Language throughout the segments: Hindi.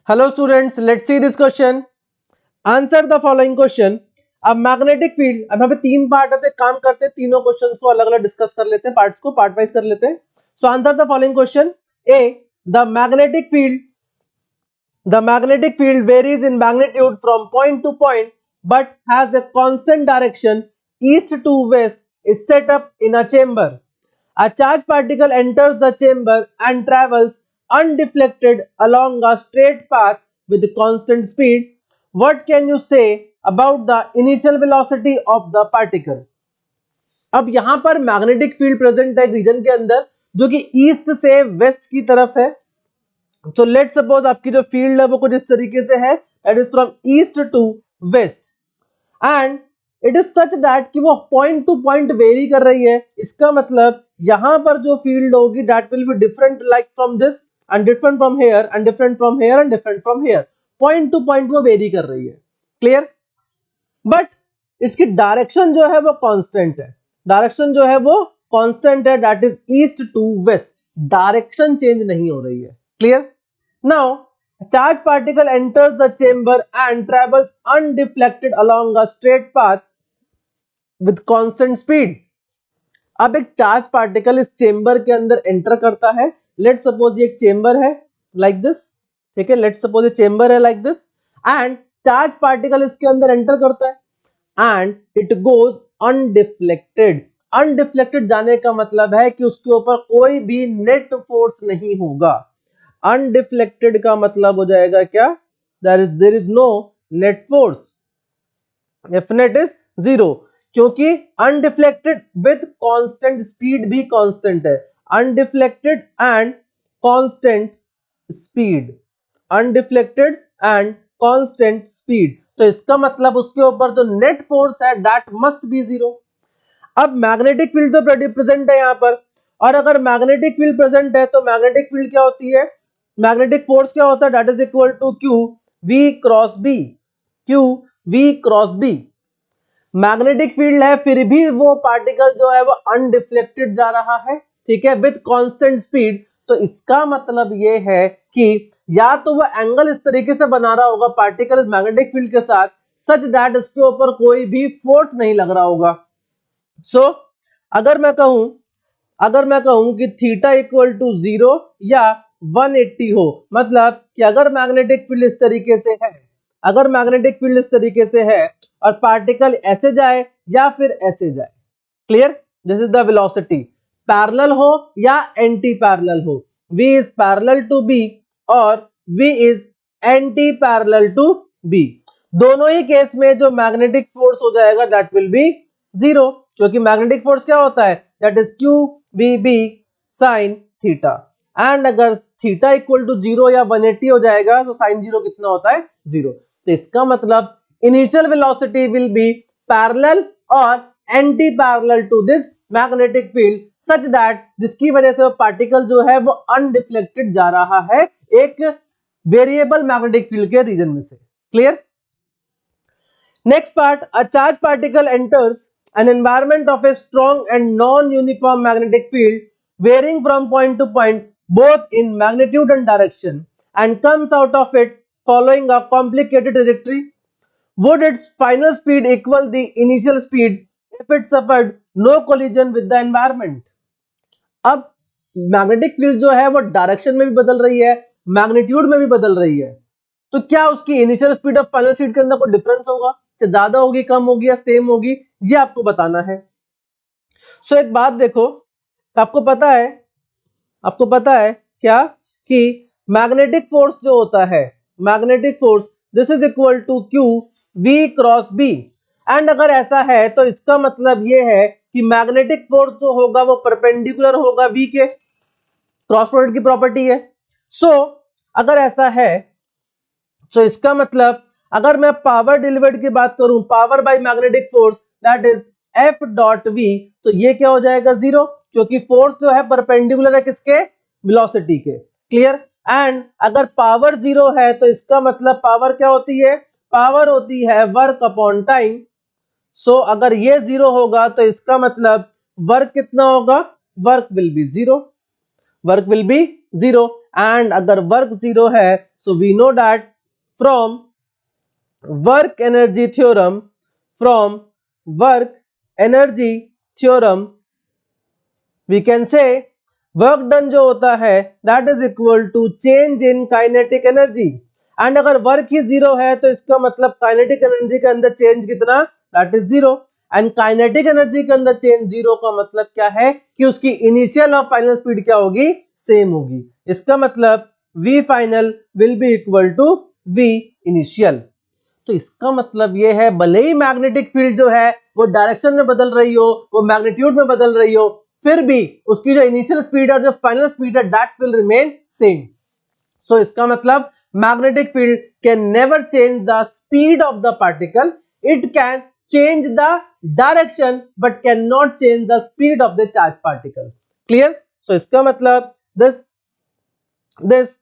Hello students, let's see this question. Answer the following question. अब मैग्नेटिक फील्ड, अब यहाँ पे तीन पार्ट है तो एक काम करते हैं, तीनों क्वेश्चंस को अलग अलग डिस्कस कर लेते हैं, पार्ट्स को पार्ट वाइज कर लेते हैं. So answer the following question. A, the magnetic field varies in magnitude from point to point but has a constant direction east to west is set up in a chamber. A charged particle enters the chamber and travels undeflected along a straight path with constant speed. What can you say about the initial velocity of the particle? अब यहां पर मैग्नेटिक फील्ड प्रेजेंट है रीजन के अंदर जो कि ईस्ट से वेस्ट की तरफ है. तो लेट सपोज आपकी जो फील्ड है वो कुछ इस तरीके से है, that is from east to west and it is such that कि वो पॉइंट टू पॉइंट वेरी कर रही है. इसका मतलब यहां पर जो फील्ड होगी that will be different like from this and different from here and different from here and different from here. Point two point वो वेरी कर रही है. क्लियर? बट इसकी डायरेक्शन जो है वो कांस्टेंट है. डायरेक्शन जो है वो कांस्टेंट है, that is east to west. Direction change नहीं हो रही है. Clear? Now charged particle enters the chamber and travels undeflected along a straight path with constant speed. अब एक चार्ज पार्टिकल इस चेंबर के अंदर एंटर करता है. लेट सपोज ये एक चेंबर है लाइक दिस. ठीक है, लेट सपोज ये चेंबर है like this and charge particle इसके अंदर एंटर करता है and it goes undeflected. Undeflected जाने का मतलब है कि उसके ऊपर कोई भी नेट फोर्स नहीं होगा. अनडिफ्लेक्टेड का मतलब हो जाएगा क्या? There is no net force. F net is 0 क्योंकि अनडिफ्लेक्टेड विद कांस्टेंट स्पीड भी कांस्टेंट है. Undeflected and constant speed. Undeflected and constant speed. तो इसका मतलब उसके ऊपर जो नेट फोर्स है दैट मस्ट बी 0. अब मैग्नेटिक फील्ड तो प्रेजेंट है यहां पर, और अगर मैग्नेटिक फील्ड प्रेजेंट है तो मैग्नेटिक फील्ड क्या होती है? मैग्नेटिक फोर्स क्या होता है? That is equal to Q V cross B. Q V cross B. Magnetic field है फिर भी वो पार्टिकल जो है वो अनडिफ्लेक्टेड जा रहा है. ठीक है, विद कांस्टेंट स्पीड. तो इसका मतलब ये है कि या तो वो एंगल इस तरीके से बना रहा होगा पार्टिकल इस मैग्नेटिक फील्ड के साथ सच दैट उसके ऊपर कोई भी फोर्स नहीं लग रहा होगा. सो अगर मैं कहूं कि थीटा इक्वल टू 0 या 180 हो, मतलब कि अगर मैग्नेटिक फील्ड इस तरीके से है, अगर मैग्नेटिक फील्ड इस तरीके से है और पार्टिकल ऐसे जाए या फिर ऐसे जाए. Clear? This is the velocity. Parallel हो या एंटी पैरेलल हो, v is parallel to b और v is anti parallel to b. दोनों ही केस में जो मैग्नेटिक फोर्स हो जाएगा दैट विल बी 0 क्योंकि मैग्नेटिक फोर्स क्या होता है? That is Q V B sine theta. And अगर थीटा इक्वल टू 0 या 180 हो जाएगा तो साइन 0 कितना होता है? 0. तो इसका मतलब initial velocity will be parallel और anti parallel to this magnetic field such that जिसकी वजह से वो पार्टिकल जो है वो अनडिफ्लेक्टेड जा रहा है एक वेरिएबल मैग्नेटिक फील्ड के रीजन में से. Clear? Next part. A charge particle enters an environment of a strong and non-uniform magnetic field varying from point to point both in magnitude and direction and comes out of it following a complicated trajectory. Would its final speed equal the initial speed if it suffered no collision with the environment? अब मैग्नेटिक फील्ड जो है वो डायरेक्शन में भी बदल रही है, मैग्नीट्यूड में भी बदल रही है, तो क्या उसकी इनिशियल स्पीड और फाइनल स्पीड के अंदर कोई डिफरेंस होगा? ज्यादा होगी, कम होगी या सेम होगी, ये आपको बताना है. सो एक बात देखो, आपको पता है क्या कि मैग्नेटिक फोर्स जो होता है, magnetic force this is equal to Q V cross B. And अगर ऐसा है तो इसका मतलब ये है कि मैग्नेटिक फोर्स जो होगा वो परपेंडिकुलर होगा वी के. क्रॉस प्रोडक्ट की प्रॉपर्टी है. सो अगर ऐसा है तो इसका मतलब अगर मैं पावर डिलीवर्ड की बात करूं, power by magnetic force that is F dot V, तो ये क्या हो जाएगा? 0 क्योंकि फोर्स जो है परपेंडिकुलर है किसके? वेलोसिटी के. क्लियर? एंड अगर पावर 0 है तो इसका मतलब पावर क्या होती है? पावर होती है वर्क अपॉन टाइम. सो अगर ये 0 होगा तो इसका मतलब वर्क कितना होगा? Work will be 0. Work will be 0 and अगर वर्क 0 है So we know that from work energy theorem, from work energy theorem we can say work done जो होता है that is equal to change in kinetic energy. And अगर वर्क ही जीरो है तो इसका मतलब काइनेटिक एनर्जी के अंदर चेंज कितना, that is zero. And kinetic energy के अंदर चेंज जीरो का मतलब क्या है कि उसकी इनिशियल और फाइनल स्पीड क्या होगी, सेम होगी। इसका मतलब v final will be equal to v initial. तो इसका मतलब ये है भले ही मैग्नेटिक फील्ड जो है वो डायरेक्शन में बदल रही हो, वो मैग्नीट्यूड में बदल रही हो, फिर भी उसकी जो इनिशियल स्पीड और जो फाइनल स्पीड है that will remain same. So इसका मतलब magnetic field can never change the speed of the particle, it can change the direction but can not change the speed of the charge particle. Clear? So इसका मतलब this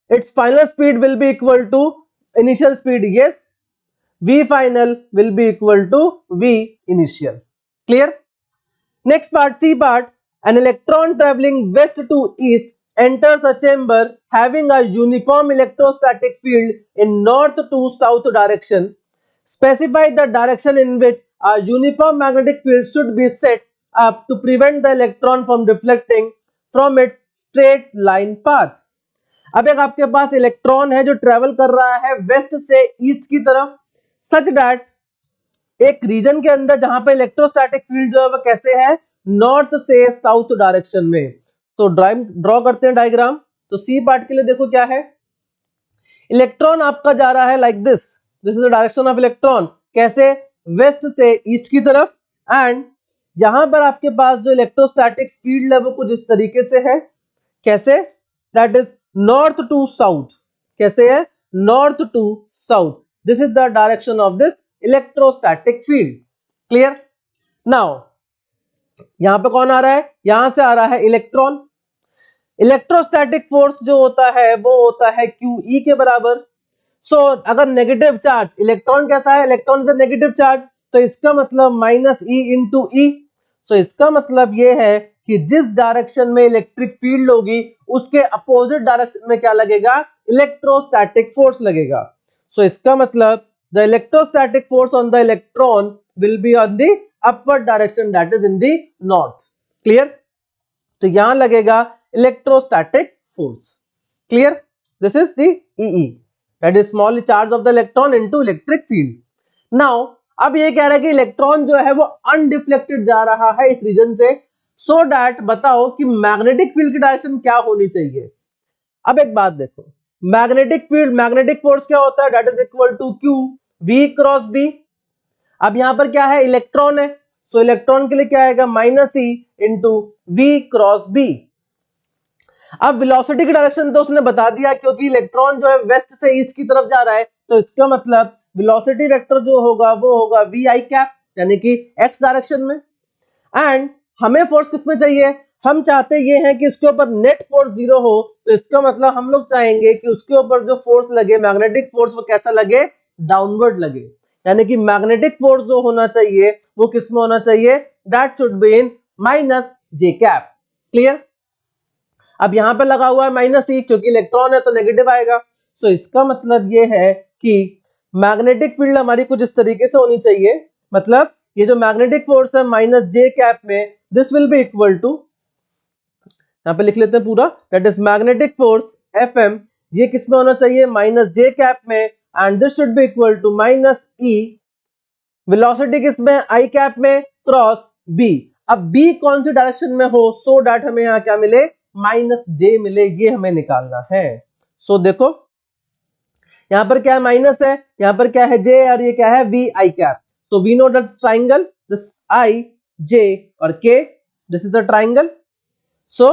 its final speed will be equal to initial speed, yes, v final will be equal to v initial. Clear? Next part, C part. An electron traveling west to east enters a chamber having a uniform electrostatic field in north to south direction. Specify the direction in which a uniform magnetic field should be set up to prevent the electron from deflecting from its straight line path. अब एक आपके पास इलेक्ट्रॉन है जो ट्रेवल कर रहा है वेस्ट से ईस्ट की तरफ, सच दैट एक रीजन के अंदर जहां पे इलेक्ट्रोस्टैटिक फील्ड जो है वो कैसे है, नॉर्थ से साउथ डायरेक्शन में। तो ड्रॉ करते हैं डायग्राम। तो सी पार्ट के लिए देखो क्या है, इलेक्ट्रॉन आपका जा रहा है like this is the direction of electron, कैसे, वेस्ट से ईस्ट की तरफ। एंड यहां पर आपके पास जो इलेक्ट्रोस्टैटिक फील्ड है वो कुछ इस तरीके से है, कैसे, that is north to south, कैसे है, north to south, this is the direction of this electrostatic field. Clear? Now यहां पे कौन आ रहा है, यहां से आ रहा है इलेक्ट्रॉन। इलेक्ट्रोस्टैटिक फोर्स जो होता है वो होता है QE के बराबर। सो अगर नेगेटिव चार्ज, इलेक्ट्रॉन कैसा है, electron is a negative charge, तो इसका मतलब माइनस E इंटू ई। सो इसका मतलब ये है कि जिस डायरेक्शन में इलेक्ट्रिक फील्ड होगी उसके अपोजिट डायरेक्शन में क्या लगेगा, इलेक्ट्रोस्टैटिक फोर्स लगेगा। सो इसका मतलब the electrostatic force on the electron will be on the upward direction, that is in the north. Clear? तो यहां लगेगा electrostatic force. Clear? This is the EE, that is small charge of the electron into electric field. Now अब ये कह रहा है कि इलेक्ट्रॉन जो है वो अनडिफ्लेक्टेड जा रहा है इस रीजन से, सो दैट बताओ कि मैग्नेटिक फील्ड की डायरेक्शन क्या होनी चाहिए। अब एक बात देखो, मैग्नेटिक फील्ड, मैग्नेटिक फोर्स क्या होता है, that is equal to Q V cross B। अब यहां पर क्या है, इलेक्ट्रॉन है, सो इलेक्ट्रॉन के लिए क्या आएगा, minus E into V cross B। अब वेलोसिटी की डायरेक्शन तो उसने बता दिया, क्योंकि इलेक्ट्रॉन जो है वेस्ट से ईस्ट की तरफ जा रहा है, तो इसका मतलब वेलोसिटी वेक्टर जो होगा वो होगा VI कैप, यानी कि x डायरेक्शन में। एंड हमें फोर्स किसमें चाहिए, हम चाहते ये हैं कि इसके ऊपर नेट फोर्स जीरो हो, तो इसका मतलब हम लोग चाहेंगे कि उसके ऊपर जो फोर्स लगे, मैग्नेटिक फोर्स, वो कैसा लगे, डाउनवर्ड लगे। यानी कि मैग्नेटिक फोर्स जो होना चाहिए वो किसमें होना चाहिए, that should be in minus J cap. Clear? अब यहां पर लगा हुआ है माइनस E, क्योंकि इलेक्ट्रॉन है तो नेगेटिव आएगा। सो इसका मतलब ये है कि मैग्नेटिक फील्ड हमारी कुछ इस तरीके से होनी चाहिए, मतलब ये जो मैग्नेटिक फोर्स है माइनस J कैप में, this will be equal to, यहां पे लिख लेते हैं पूरा, that is magnetic force FM, ये किस में होना चाहिए, माइनस J कैप में, and this should be equal to minus E, velocity किस में, I कैप में, क्रॉस B। अब B कौन सी डायरेक्शन में हो, सो दैट हमें यहां क्या मिले, माइनस J मिले, ये हमें निकालना है। सो देखो यहां पर क्या है, माइनस है, यहां पर क्या है, J, और ये क्या है, VI cap. So we know that triangle, this I, J और K, this is the triangle. So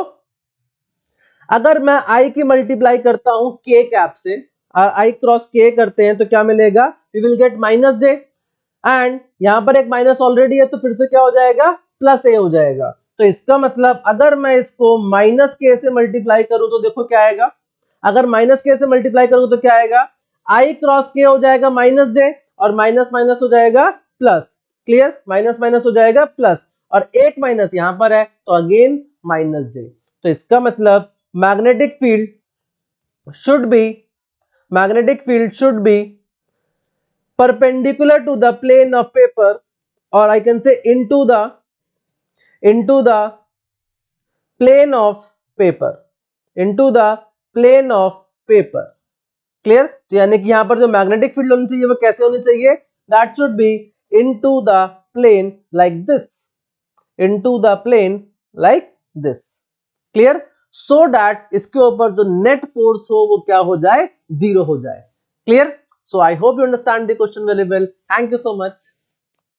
अगर मैं I की मल्टीप्लाई करता हूं K कैप से, और I क्रॉस K करते हैं तो क्या मिलेगा, we will get minus J, and यहां पर एक माइनस ऑलरेडी है तो फिर से क्या हो जाएगा, प्लस A हो जाएगा। तो इसका मतलब अगर मैं इसको माइनस K से मल्टीप्लाई करूं तो देखो क्या आएगा, अगर माइनस K से मल्टीप्लाई करूं तो क्या आएगा, I क्रॉस K हो जाएगा माइनस J, और माइनस माइनस हो जाएगा प्लस। क्लियर? माइनस माइनस हो जाएगा प्लस, और एक माइनस यहां पर है तो अगेन माइनस J। तो इसका मतलब magnetic field should be magnetic field should be perpendicular to the plane of paper, or I can say into the plane of paper, into the plane of paper. Clear? तो यानी कि यहां पर जो मैग्नेटिक फील्ड होनी चाहिए वो कैसे होनी चाहिए? That should be into the plane like this, into the plane like this. Clear? So that इसके ऊपर जो नेट फोर्स हो वो क्या हो जाए? जीरो हो जाए. Clear? So I hope you understand the question very well. Thank you so much.